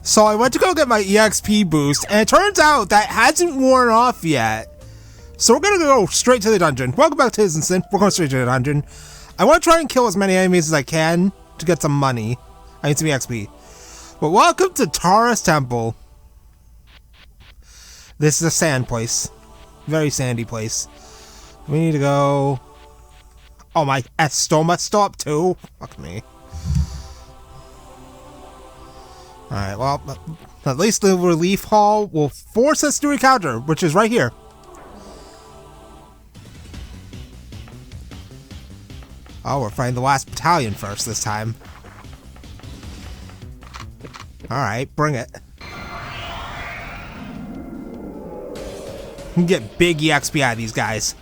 So I went to go get my EXP boost, and it turns out that hasn't worn off yet. So we're gonna go straight to the dungeon. Welcome back to Instant. We're going straight to the dungeon. I want to try and kill as many enemies as I can to get some money. I need some EXP. But welcome to Taurus Temple. This is a sand place. Very sandy place. We need to go... Oh my, Estoma stop too? Fuck me. Alright, well, at least the relief hall will force us to encounter, which is right here. Oh, we're fighting the last battalion first this time. Alright, bring it. We can get big EXP out of these guys.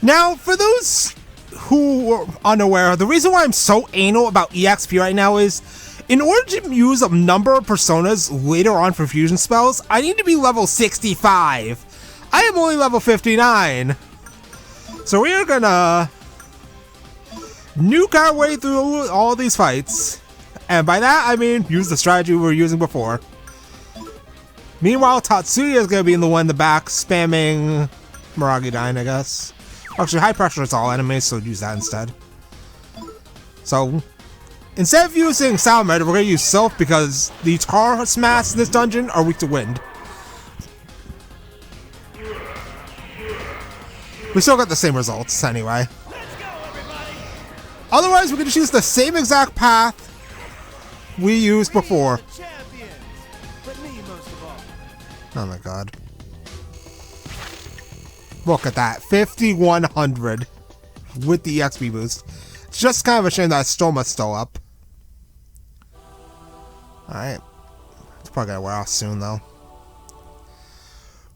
Now, for those who are unaware, the reason why I'm so anal about EXP right now is, in order to use a number of personas later on for fusion spells, I need to be level 65. I am only level 59. So we are gonna nuke our way through all these fights. And by that, I mean use the strategy we were using before. Meanwhile, Tatsuya is gonna be in the one in the back, spamming Maragidine, I guess. Actually, high pressure is all enemies, so use that instead. So, instead of using Salamander, we're going to use Sylph because the Taurus masks in this dungeon are weak to wind. We still got the same results, anyway. Otherwise, we can just use the same exact path we used before. Oh my god. Look at that, 5,100 with the EXP boost. It's just kind of a shame that Stoma's still up. Alright. It's probably gonna wear off soon, though.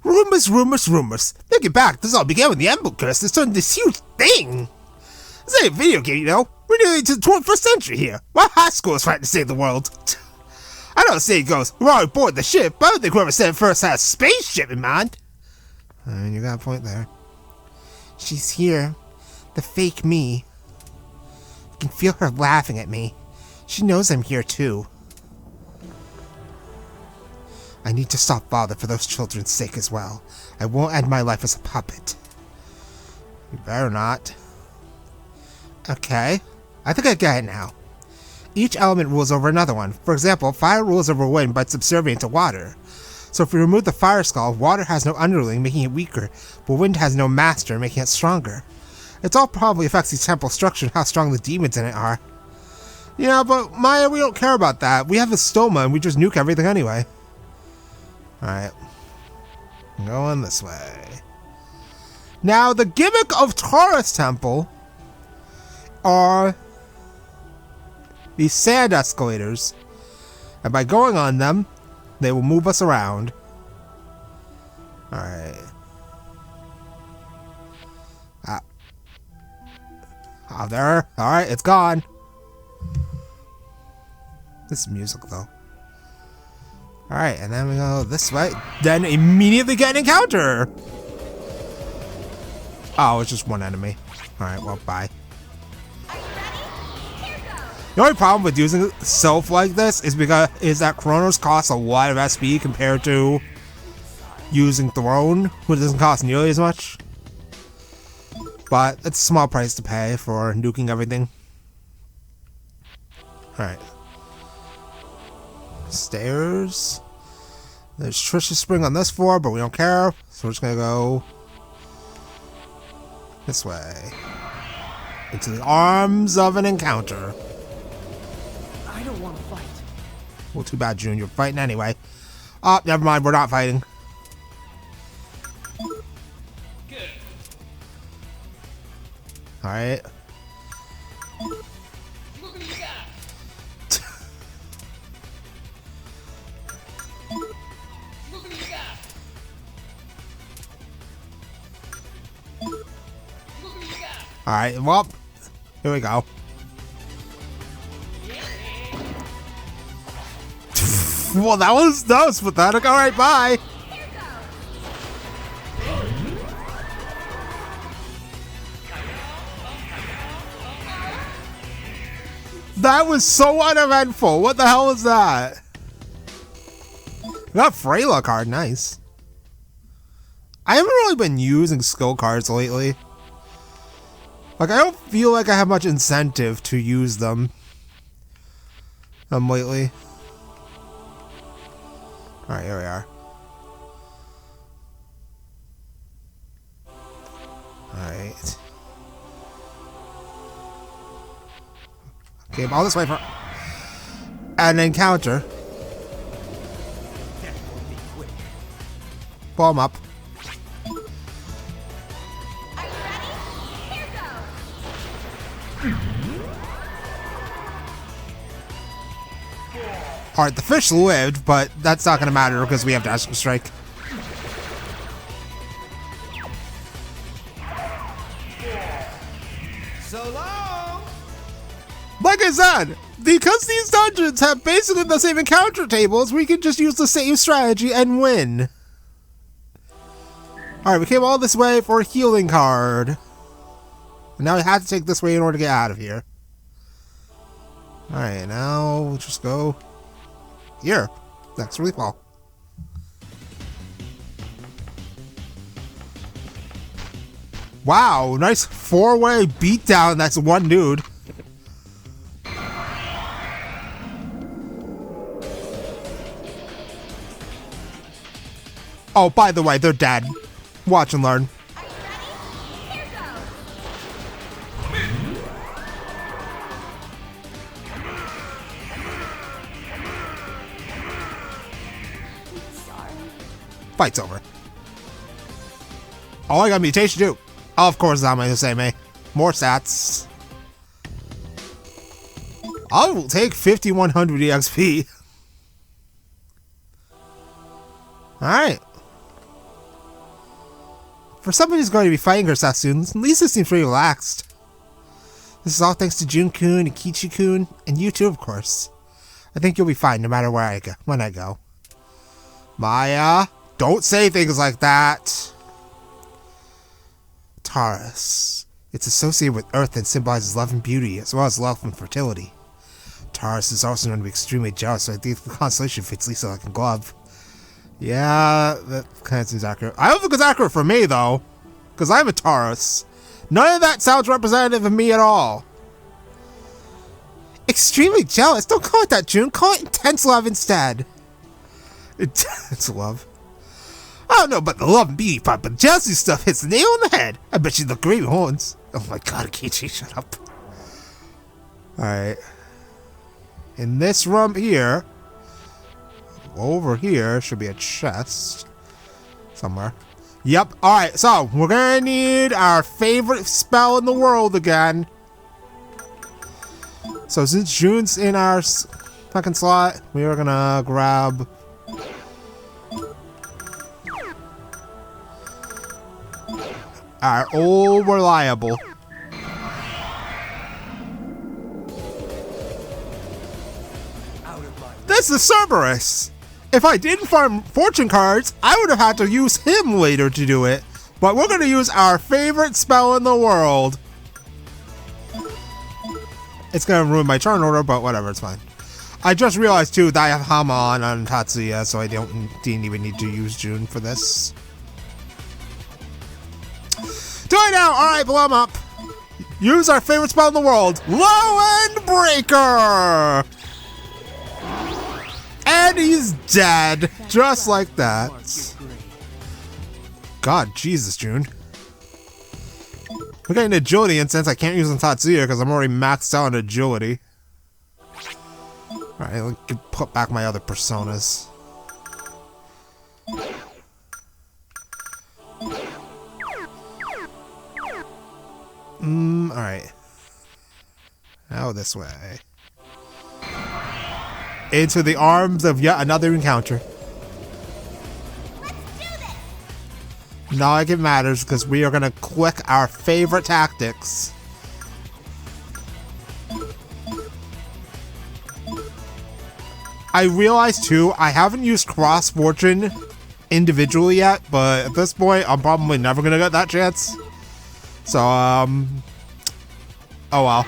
Rumors, rumors, rumors. Thinking back, this all began when the Emblem Curse has turned this huge thing. This ain't a video game, you know. We're nearly to the 21st century here. My high school is fighting to save the world. I know the saying goes, we're already aboard the ship, but I don't think whoever said it first had a spaceship in mind. I mean, you got a point there. She's here. The fake me. I can feel her laughing at me. She knows I'm here too. I need to stop Father for those children's sake as well. I won't end my life as a puppet. You better not. Okay. I think I get it now. Each element rules over another one. For example, fire rules over wind but subservient to water. So if we remove the fire skull, water has no underling, making it weaker, but wind has no master, making it stronger. It all probably affects the temple structure and how strong the demons in it are. Yeah, but Maya, we don't care about that. We have the Stoma and we just nuke everything anyway. Alright. Going this way. Now, the gimmick of Taurus Temple are these sand escalators. And by going on them, they will move us around. Alright. Oh, there. Alright, it's gone. This is music, though. Alright, and then we go this way. Then immediately get an encounter. Oh, it's just one enemy. Alright, well, bye. The only problem with using Sylph like this is that Chronos costs a lot of SP compared to using Throne, which doesn't cost nearly as much. But it's a small price to pay for nuking everything. Alright. Stairs. There's Trish's Spring on this floor, but we don't care. So we're just gonna go this way. Into the arms of an encounter. I don't want to fight. Well, too bad, June. You're fighting anyway. Oh, never mind. We're not fighting. Good. Alright. Look at you got. Look at you got. Look at you got. Alright, well, here we go. Well, that was pathetic. Alright, bye. That was so uneventful. What the hell is that? Got Freyla card, nice. I haven't really been using skill cards lately. Like, I don't feel like I have much incentive to use them. Lately. Alright, here we are. Alright. Okay, all this way for an encounter. Pull him up. Alright, the fish lived, but that's not gonna matter because we have Dash Strike. So long! Like I said, because these dungeons have basically the same encounter tables, we can just use the same strategy and win. Alright, we came all this way for a healing card. And now we have to take this way in order to get out of here. Alright, now we'll just go here. Next relief ball. Wow, nice four-way beatdown. That's one dude. Oh, by the way, they're dead. Watch and learn. Fight's over. Oh, I got mutation too. Oh, of course, I'm the same, eh? More stats. I will take 5100 EXP. Alright. For somebody who's going to be fighting herself soon, Lisa seems pretty relaxed. This is all thanks to Jun-kun and Kichi-kun, and you too, of course. I think you'll be fine no matter where I go, when I go. Maya, don't say things like that. Taurus. It's associated with Earth and symbolizes love and beauty, as well as love and fertility. Taurus is also known to be extremely jealous, so I think the constellation fits Lisa like a glove. Yeah, that kind of seems accurate. I don't think it's accurate for me, though, because I'm a Taurus. None of that sounds representative of me at all. Extremely jealous? Don't call it that, June. Call it intense love instead. Intense love. I don't know about the love and beauty part, but the jealousy stuff hits the nail on the head. I bet you look great with horns. Oh my god, Kichi, shut up. Alright. In this room here, over here, should be a chest. Somewhere. Yep, alright, so we're gonna need our favorite spell in the world again. So since June's in our second slot, we are gonna grab our old reliable. This is Cerberus! If I didn't farm fortune cards, I would have had to use him later to do it. But we're going to use our favorite spell in the world. It's going to ruin my turn order, but whatever, it's fine. I just realized too that I have Hama on Tatsuya, so I didn't even need to use June for this. Do it now! Alright, blow him up. Use our favorite spell in the world, Low End Breaker! And he's dead, just like that. God, Jesus, June. We're getting agility, and since I can't use on Tatsuya because I'm already maxed out on agility. Alright, let me put back my other personas. Alright. Now this way. Into the arms of yet another encounter. Let's do this. Not like it matters, because we are going to click our favorite tactics. I realize too, I haven't used Cross Fortune individually yet, but at this point, I'm probably never going to get that chance. So, oh well.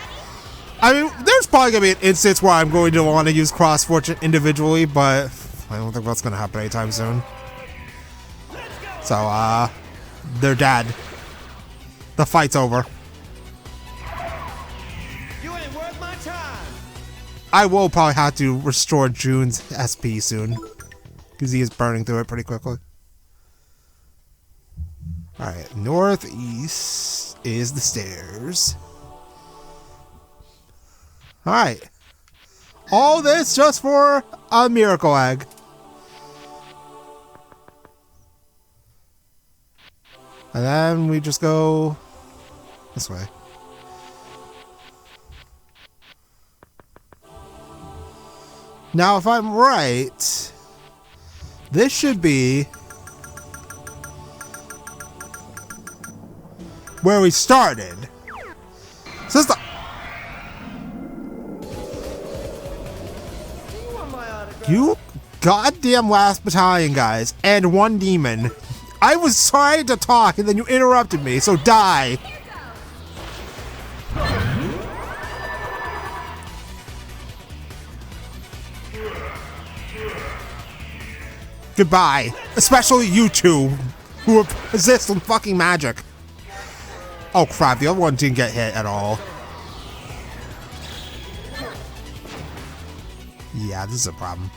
I mean, there's probably gonna be an instance where I'm going to want to use Cross Fortune individually, but I don't think that's gonna happen anytime soon. So, they're dead. The fight's over. You ain't worth my time. I will probably have to restore June's SP soon, because he is burning through it pretty quickly. Alright, northeast is the stairs. Alright. All this just for a miracle egg. And then we just go this way. Now, if I'm right, this should be where we started. So this is the you goddamn last battalion, guys, and one demon. I was trying to talk and then you interrupted me, so die. Goodbye. Especially you two, who are possessed with fucking magic. Oh crap, the other one didn't get hit at all. Yeah, this is a problem.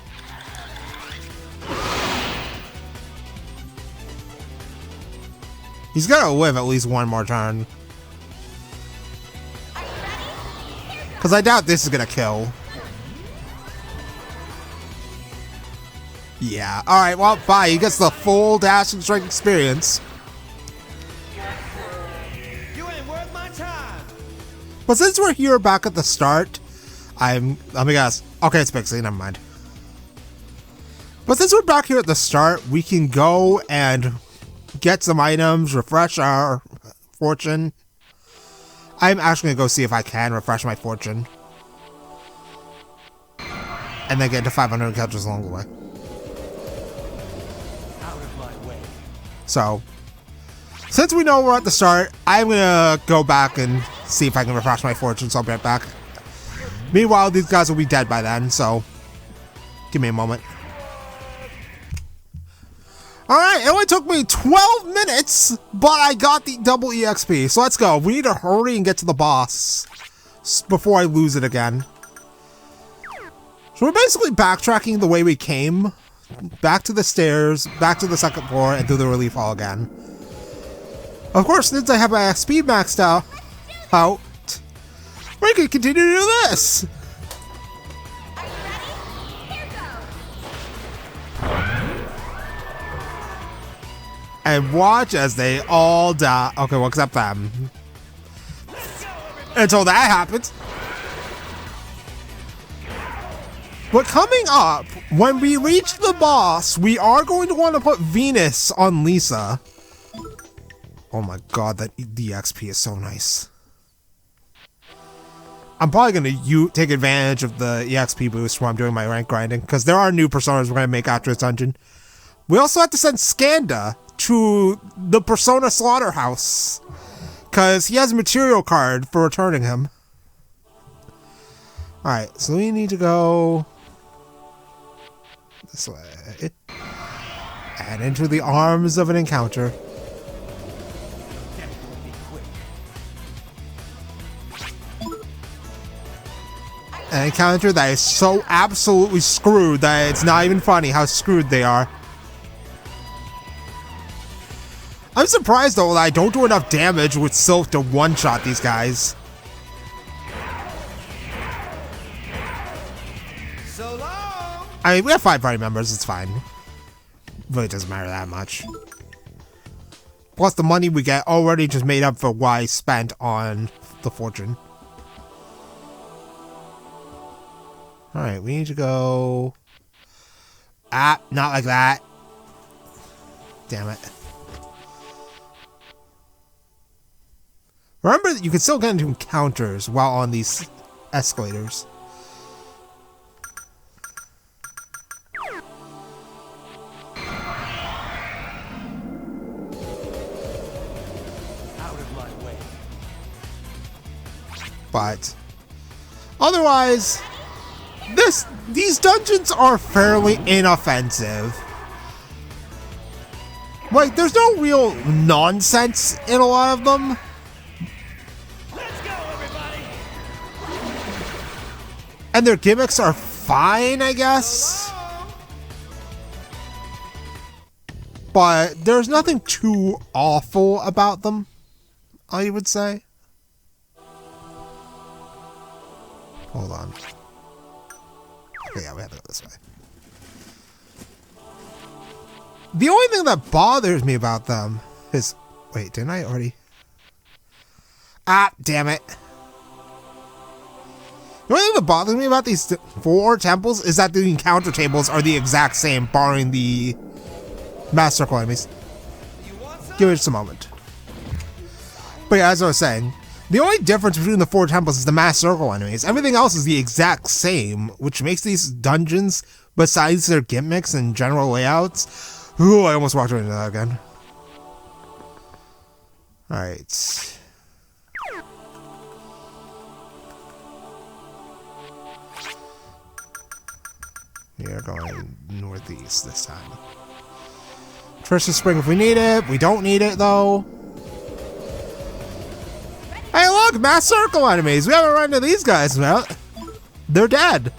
He's gotta live at least one more turn. Because I doubt this is gonna kill. Yeah, alright, well, bye. He gets the full Dash and Strike experience. You ain't worth my time. But since we're here back at the start, let me guess. Okay, it's Pixie, never mind. But since we're back here at the start, we can go and get some items, refresh our fortune. I'm actually gonna go see if I can refresh my fortune. And then get into 500 encounters along the way. Out of my way. So, since we know we're at the start, I'm gonna go back and see if I can refresh my fortune, so I'll be right back. Meanwhile, these guys will be dead by then, so give me a moment. Alright, it only took me 12 minutes, but I got the double EXP, so let's go. We need to hurry and get to the boss before I lose it again. So we're basically backtracking the way we came, back to the stairs, back to the second floor, and through the relief hall again. Of course, since I have my XP maxed out, we can continue to do this! And watch as they all die. Okay, well, except them. Until that happens. But coming up, when we reach the boss, we are going to want to put Venus on Lisa. Oh my god, that DXP is so nice. I'm probably going to take advantage of the EXP boost while I'm doing my rank grinding, because there are new personas we're going to make after this dungeon. We also have to send Skanda to the Persona Slaughterhouse, because he has a material card for returning him. Alright, so we need to go this way and into the arms of an encounter. An encounter that is so absolutely screwed that it's not even funny how screwed they are. I'm surprised though that I don't do enough damage with Sylph to one-shot these guys. So long. I mean, we have 5 party members, it's fine. Really doesn't matter that much. Plus the money we get already just made up for what I spent on the fortune. Alright, we need to go... Ah, not like that. Damn it. Remember that you can still get into encounters while on these escalators. Out of my way. But Otherwise, these dungeons are fairly inoffensive. Like, there's no real nonsense in a lot of them. Let's go, everybody! And their gimmicks are fine, I guess. But there's nothing too awful about them, I would say. Hold on. Okay, yeah, we have to go this way. The only thing that bothers me about them is... Wait, didn't I already... Ah, damn it. The only thing that bothers me about these 4 temples is that the encounter tables are the exact same, barring the mass circle enemies. Give it just a moment. But yeah, as I was saying, the only difference between the 4 temples is the mass circle enemies. Everything else is the exact same, which makes these dungeons, besides their gimmicks and general layouts... Ooh, I almost walked right into that again. Alright. We are going northeast this time. Trisha Spring if we need it. We don't need it, though. Hey, look! Mass circle enemies! We haven't run into these guys, well. They're dead.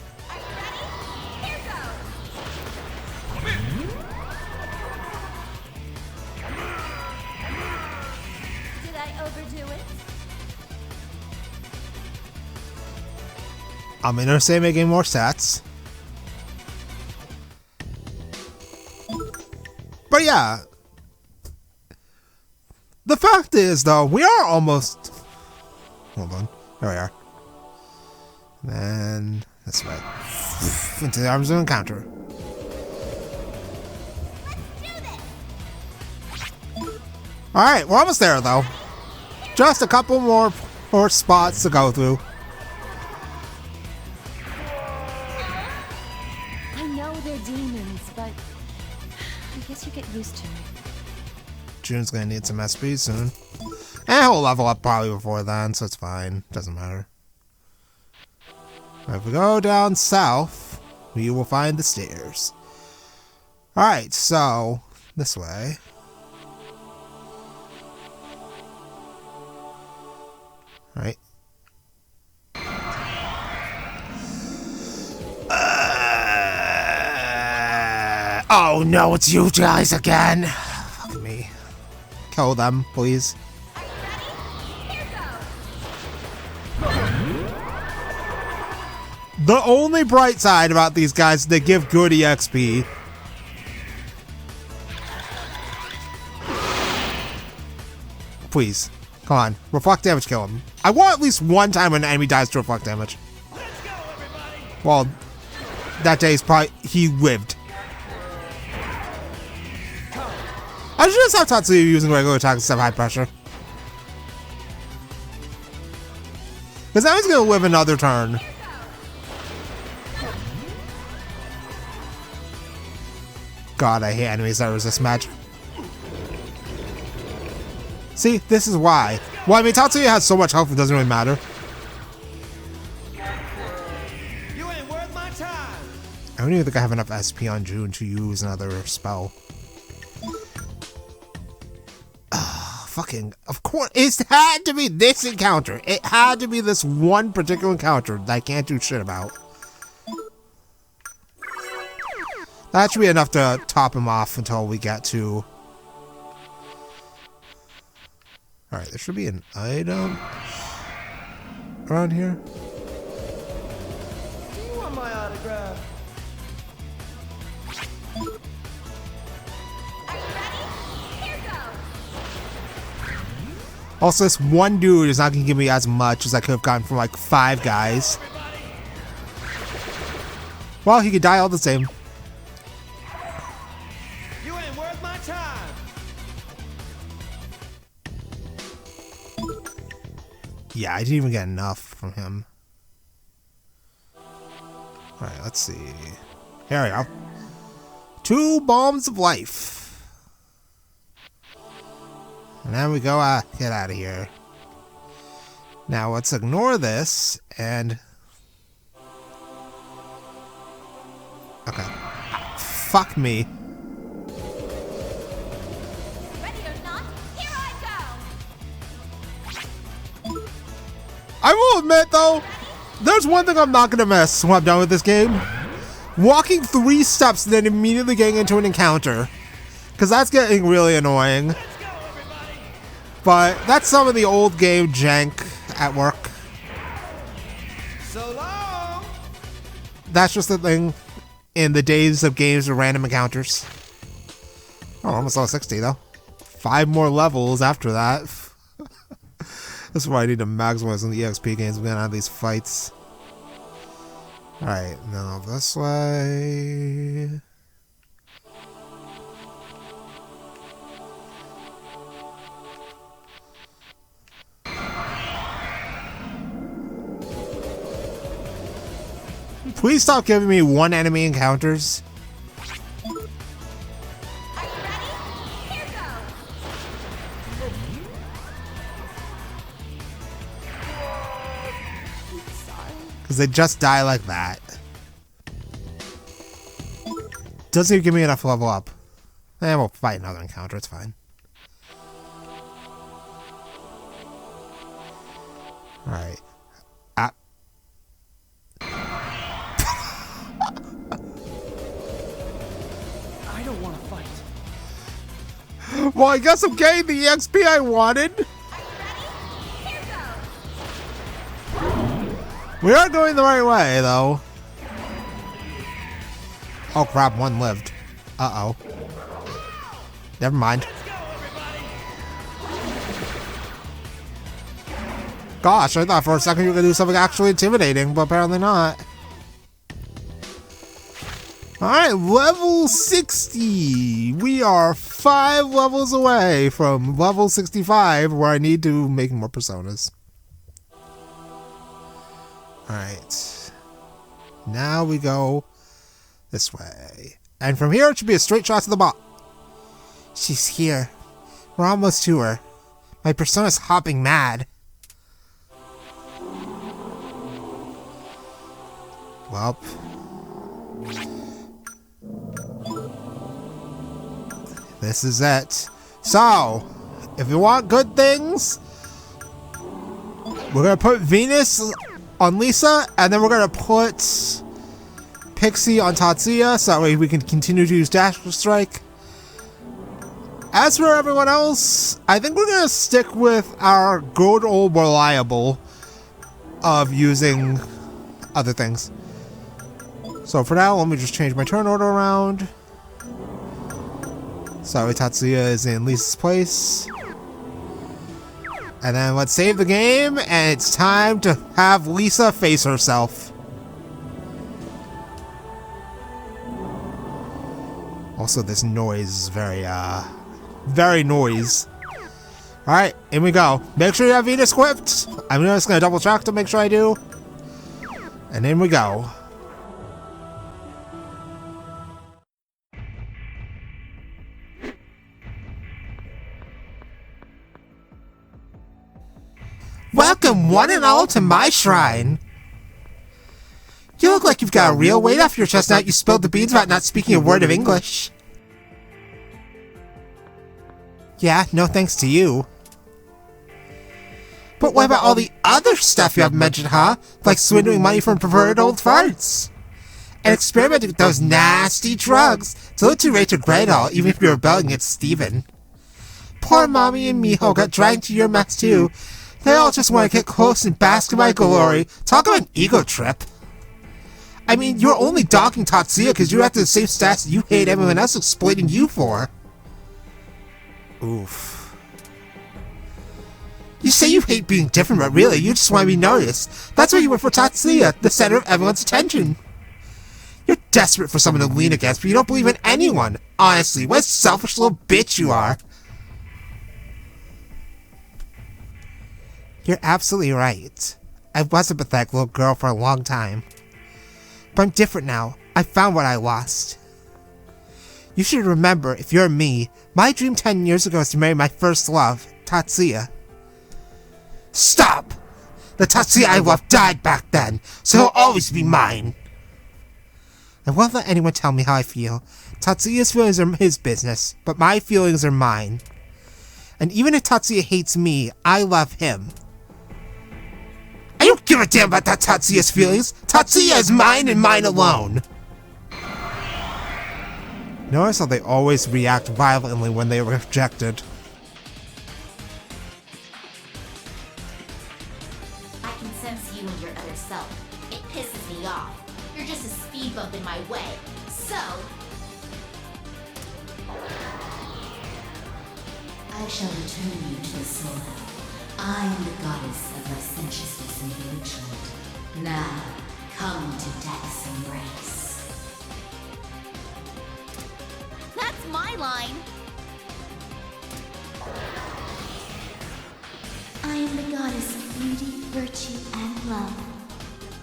I'm gonna say making more stats. But yeah. The fact is, though, we are almost... Hold on. There we are. And then this way. Into the arms of encounter. Alright, we're almost there, though. Just a couple more spots to go through. You get used to it. June's gonna need some SP soon. And he'll level up probably before then, so it's fine. Doesn't matter. If we go down south, we will find the stairs. Alright, so this way. Alright. Oh no, it's you guys again. Fuck me. Kill them, please. The only bright side about these guys is they give good EXP. Please. Come on. Reflect damage, kill him. I want at least one time when an enemy dies to reflect damage. Let's go, everybody! Well, that day's probably... he lived. I should just have Tatsuya using regular attacks instead of high pressure. Because now he's going to live another turn. God, I hate enemies that resist magic. See, this is why. Well, I mean, Tatsuya has so much health it doesn't really matter. You ain't worth my time! I don't even think I have enough SP on June to use another spell. Fucking, of course, it had to be this encounter. It had to be this one particular encounter that I can't do shit about. That should be enough to top him off until we get to... Alright, there should be an item around here. Do you want my autograph? Also, this one dude is not going to give me as much as I could have gotten from like 5 guys. Well, he could die all the same. You ain't worth my time! Yeah, I didn't even get enough from him. Alright, let's see. Here we go. 2 bombs of life. And then we go, get out of here. Now let's ignore this and Okay. Fuck me. Ready or not, here I go! I will admit, though, there's one thing I'm not gonna miss when I'm done with this game. Walking 3 steps and then immediately getting into an encounter. Because that's getting really annoying. But that's some of the old game jank at work. So long. That's just the thing in the days of games with random encounters. Oh, almost level 60 though. 5 more levels after that. That's why I need to maximize on the EXP games when I have these fights. Alright, now this way. Please stop giving me one enemy encounters. Are you ready? Here goes! Sorry. Because they just die like that. Doesn't even give me enough to level up. Eh, we'll fight another encounter, it's fine. Alright. I don't want to fight. Well, I guess I'm getting the EXP I wanted. Are you ready? Here goes! We are going the right way, though. Oh crap, one lived. Uh-oh. Never mind. Gosh, I thought for a second you were going to do something actually intimidating, but apparently not. Alright, level 60! We are 5 levels away from level 65, where I need to make more personas. Alright. Now we go this way. And from here, it should be a straight shot to the bot. She's here. We're almost to her. My persona's hopping mad. Well. This is it. So, if you want good things, we're going to put Venus on Lisa, and then we're going to put Pixie on Tatsuya, so that way we can continue to use Dash Strike. As for everyone else, I think we're going to stick with our good old reliable of using other things. So for now, let me just change my turn order around. So Tatsuya is in Lisa's place. And then let's save the game, and it's time to have Lisa face herself. Also, this noise is very noise. Alright, in we go. Make sure you have Venus equipped. I'm just gonna double check to make sure I do. And in we go. Welcome, one and all, to my shrine. You look like you've got a real weight off your chest now that you spilled the beans about not speaking a word of English. Yeah, no thanks to you. But what about all the other stuff you haven't mentioned, huh? Like swindling money from perverted old farts. And experimenting with those nasty drugs. It's a little too late to regret it all, even if you're rebelling against Steven. Poor Mommy and Miho got dragged to your mess too. They all just want to get close and bask in my glory. Talk about an ego trip. I mean, you're only dogging Tatsuya because you're after the same stats you hate everyone else exploiting you for. Oof. You say you hate being different, but really, you just want to be noticed. That's why you went for Tatsuya, the center of everyone's attention. You're desperate for someone to lean against, but you don't believe in anyone. Honestly, what a selfish little bitch you are. You're absolutely right. I was a pathetic little girl for a long time. But I'm different now. I found what I lost. You should remember, if you're me, my dream 10 years ago was to marry my first love, Tatsuya. Stop! The Tatsuya I loved died back then, so he'll always be mine. I won't let anyone tell me how I feel. Tatsuya's feelings are his business, but my feelings are mine. And even if Tatsuya hates me, I love him. I don't give a damn about that Tatsuya's feelings. Tatsuya is mine and mine alone. Notice how they always react violently when they are rejected. I can sense you and your other self. It pisses me off. You're just a speed bump in my way. So... I shall return you to the soul hell. I am the goddess of licentiousness and bewitchment. Now, come to death's embrace. That's my line. I am the goddess of beauty, virtue, and love.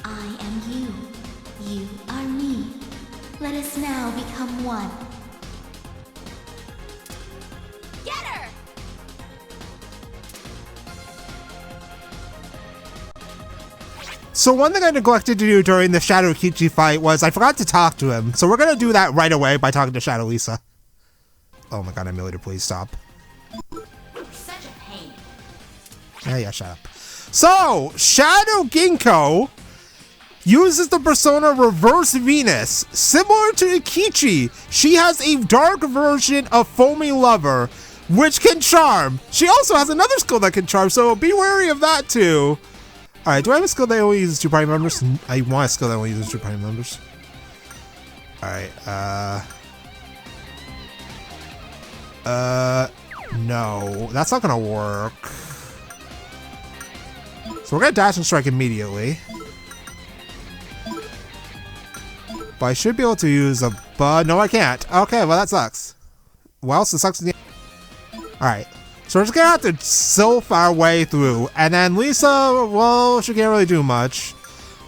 I am you. You are me. Let us now become one. Get her! So one thing I neglected to do during the Shadow Kichi fight was I forgot to talk to him. So we're going to do that right away by talking to Shadow Lisa. Oh my god, Emulator, please stop. Such a pain. Yeah, shut up. So, Shadow Ginkgo uses the persona Reverse Venus. Similar to Ikichi, she has a dark version of Foamy Lover, which can charm. She also has another skill that can charm, so be wary of that too. Alright, do I have a skill that only uses 2 party members? I want a skill that only uses 2 party members. Alright, no, that's not gonna work. So we're gonna dash and strike immediately. But I should be able to use a bud. No, I can't. Okay, well that sucks. Well, so it sucks in the... Alright. So we're just gonna have to sylph our way through. And then Lisa, well, she can't really do much.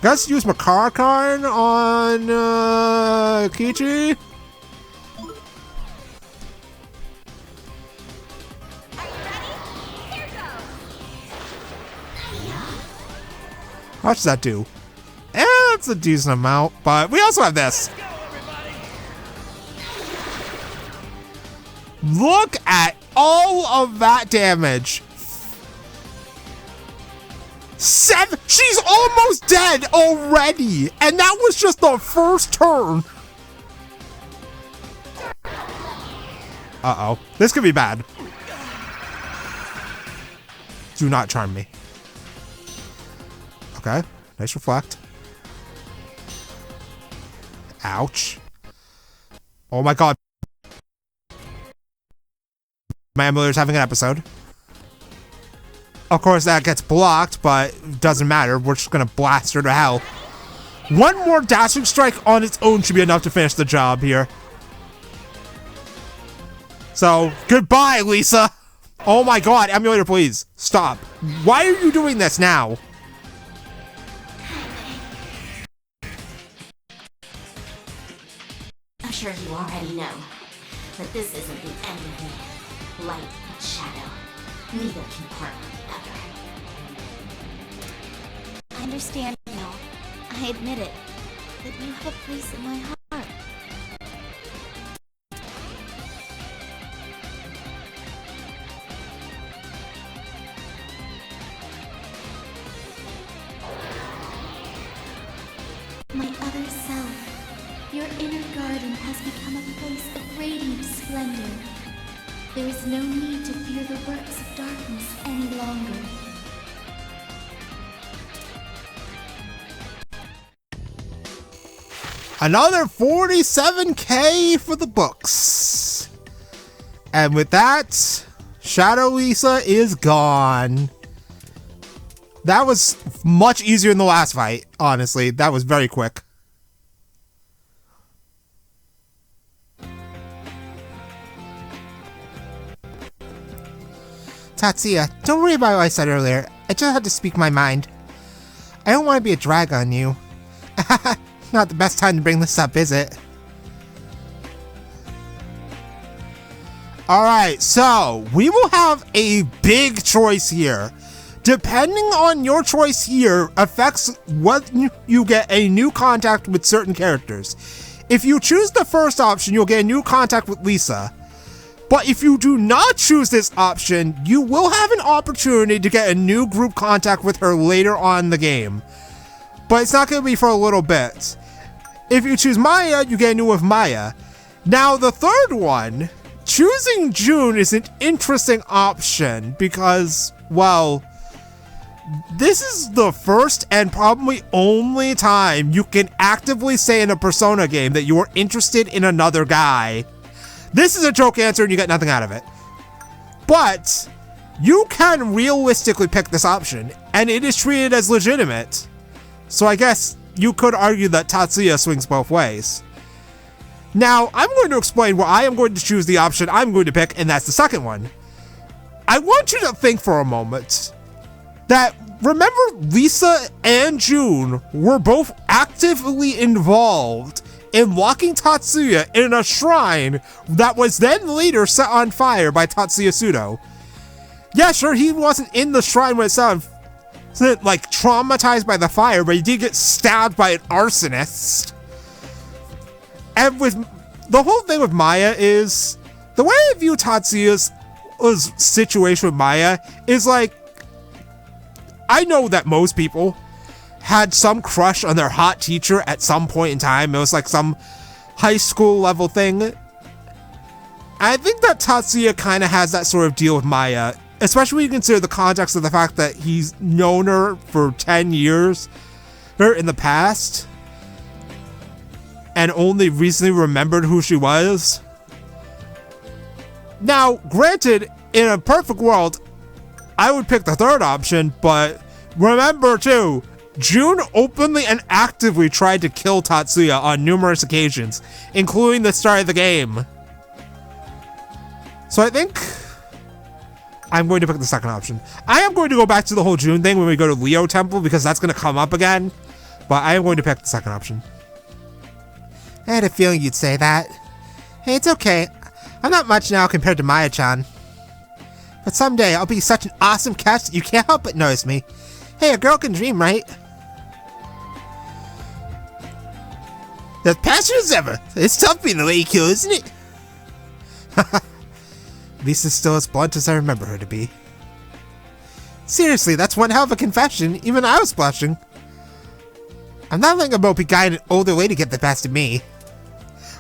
Let's use Makarakarn on Kichi. Are you ready? Here goes. How much does that do? It's a decent amount, but we also have this. Go, everybody! Look at all of that damage. 7. She's almost dead already, and that was just the first turn. Uh-oh. This could be bad. Do not charm me. Okay. Nice reflect. Ouch. Oh my god. My emulator's having an episode. Of course, that gets blocked, but it doesn't matter. We're just gonna blast her to hell. One more dashing strike on its own should be enough to finish the job here. So, goodbye, Lisa. Oh my god, emulator, please. Stop. Why are you doing this now? I'm sure you already know, but this isn't the end of me. Light and shadow, neither can part with the other. I understand now. I admit it. That you have a place in my heart. My other self, your inner garden has become a place of radiant splendor. There is no need to fear the works of darkness any longer. Another 47k for the books. And with that, Shadow Lisa is gone. That was much easier than the last fight, honestly. That was very quick. Tatsuya, don't worry about what I said earlier. I just had to speak my mind. I don't want to be a drag on you. Not the best time to bring this up, is it? Alright, so we will have a big choice here. Depending on your choice here affects what you get a new contact with certain characters. If you choose the first option, you'll get a new contact with Lisa. But if you do not choose this option, you will have an opportunity to get a new group contact with her later on in the game. But it's not going to be for a little bit. If you choose Maya, you get a new with Maya. Now, the third one, choosing June is an interesting option because, well, this is the first and probably only time you can actively say in a Persona game that you are interested in another guy. This is a joke answer and you get nothing out of it. But you can realistically pick this option, and it is treated as legitimate. So I guess you could argue that Tatsuya swings both ways. Now, I'm going to explain why I am going to choose the option I'm going to pick, and that's the second one. I want you to think for a moment that, remember, Lisa and June were both actively involved in locking Tatsuya in a shrine that was then later set on fire by Tatsuya Sudo. Yeah, sure, he wasn't in the shrine when it set on like traumatized by the fire, but he did get stabbed by an arsonist. And with the whole thing with Maya is, the way I view Tatsuya's situation with Maya is like, I know that most people had some crush on their hot teacher at some point in time. It was like some high school level thing. I think that Tatsuya kind of has that sort of deal with Maya, especially when you consider the context of the fact that he's known her for 10 years in the past and only recently remembered who she was. Now, granted, in a perfect world, I would pick the third option, but remember too, June openly and actively tried to kill Tatsuya on numerous occasions, including the start of the game. So I think I'm going to pick the second option. I am going to go back to the whole June thing when we go to Leo Temple, because that's going to come up again, but I am going to pick the second option. I had a feeling you'd say that. Hey, it's okay. I'm not much now compared to Maya-chan. But someday I'll be such an awesome catch that you can't help but notice me. Hey, a girl can dream, right? As passionate as ever. It's tough being a lady killer, isn't it? Lisa's still as blunt as I remember her to be. Seriously, that's one hell of a confession. Even I was blushing. I'm not letting a mopey guy and an older lady get the best of me.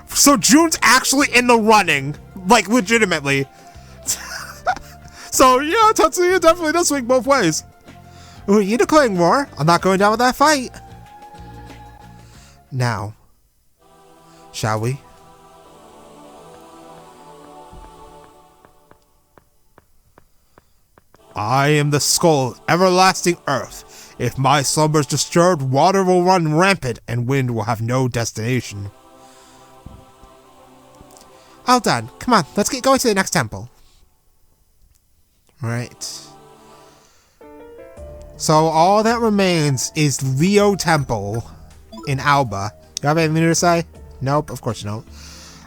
So June's actually in the running. Like, legitimately. So, yeah, Tatsuya definitely does swing both ways. Ooh, you declaring war? I'm not going down with that fight. Now, shall we? I am the skull of everlasting earth. If my slumber is disturbed, water will run rampant and wind will have no destination. All done. Come on, let's get going to the next temple. Right. So all that remains is Leo Temple in Alba. You have anything to say? Nope, of course you don't.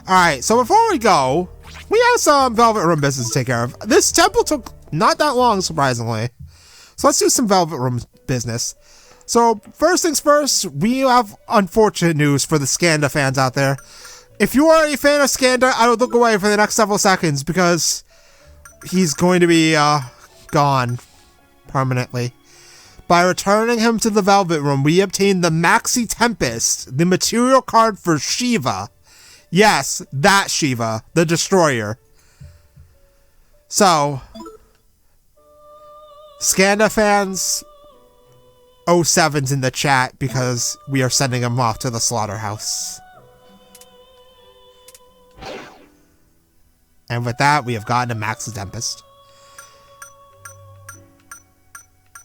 Alright, so before we go, we have some Velvet Room business to take care of. This temple took not that long, surprisingly. So let's do some Velvet Room business. So first things first, we have unfortunate news for the Skanda fans out there. If you are a fan of Skanda, I would look away for the next several seconds because he's going to be gone permanently. By returning him to the Velvet Room, we obtain the Maxi Tempest, the material card for Shiva. Yes, that Shiva, the Destroyer. So, Skanda fans, 07's in the chat because we are sending him off to the slaughterhouse. And with that, we have gotten a Maxi Tempest.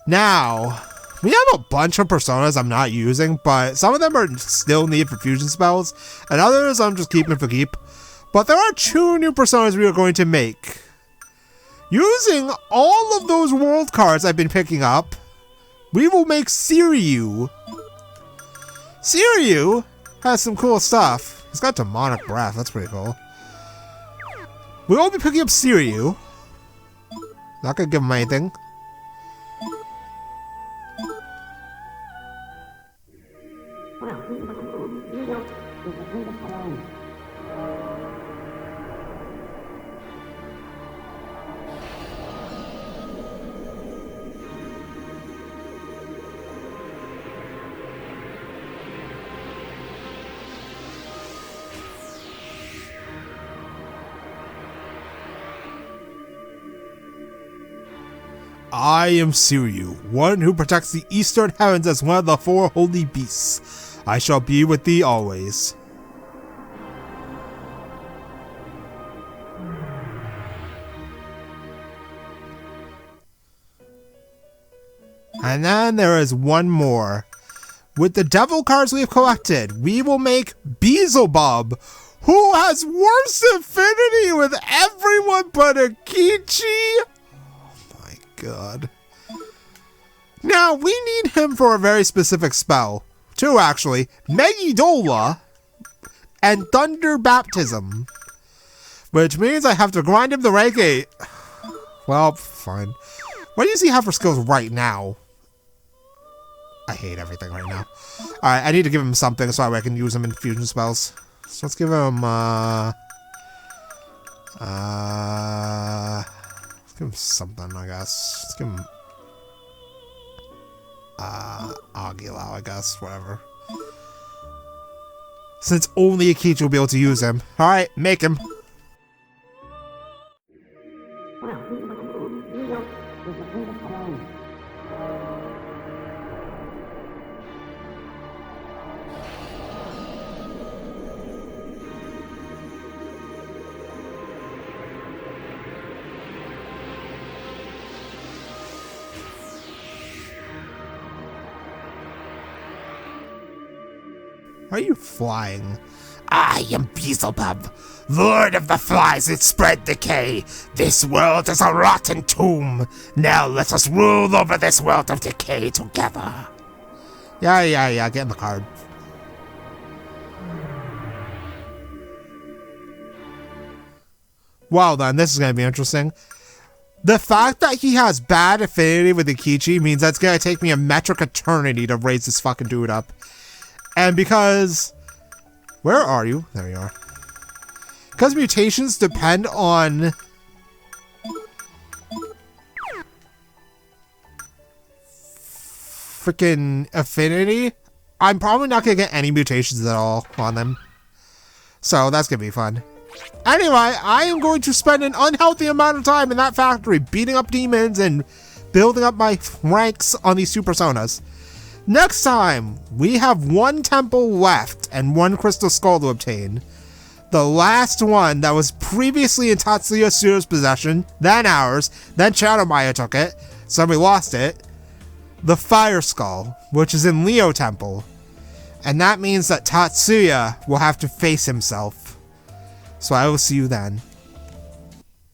Now, we have a bunch of personas I'm not using, but some of them are still needed for fusion spells, and others I'm just keeping for keep. But there are 2 new personas we are going to make. Using all of those world cards I've been picking up, we will make Siryu. Siryu has some cool stuff. He's got demonic breath, that's pretty cool. We'll be picking up Siryu. Not gonna give him anything. I am Siryu, one who protects the eastern heavens as one of the 4 holy beasts. I shall be with thee always. And then there is one more. With the devil cards we have collected, we will make Beelzebub, who has worse affinity with everyone but Akechi. Oh my god. Now, we need him for a very specific spell. 2, actually. Megidola and Thunder Baptism. Which means I have to grind him to rank 8. Well, fine. What does he have for skills right now? I hate everything right now. Alright, I need to give him something so I can use him in fusion spells. So let's give him, let's give him something, I guess. Let's give him, Aguilau, I guess, whatever. Since only Akechi will be able to use him. Alright, make him. Why are you flying? I am Beelzebub, Lord of the Flies that spread decay. This world is a rotten tomb. Now let us rule over this world of decay together. Yeah, get in the card. Wow, then, this is going to be interesting. The fact that he has bad affinity with Akechi means that's going to take me a metric eternity to raise this fucking dude up. And because... Where are you? There you are. Because mutations depend on... freaking affinity, I'm probably not going to get any mutations at all on them. So that's going to be fun. Anyway, I am going to spend an unhealthy amount of time in that factory beating up demons and building up my ranks on these two personas. Next time, we have 1 temple left and 1 crystal skull to obtain. The last one that was previously in Tatsuya Suro's possession, then ours, then Shadow Maya took it, so we lost it. The fire skull, which is in Leo Temple. And that means that Tatsuya will have to face himself. So I will see you then.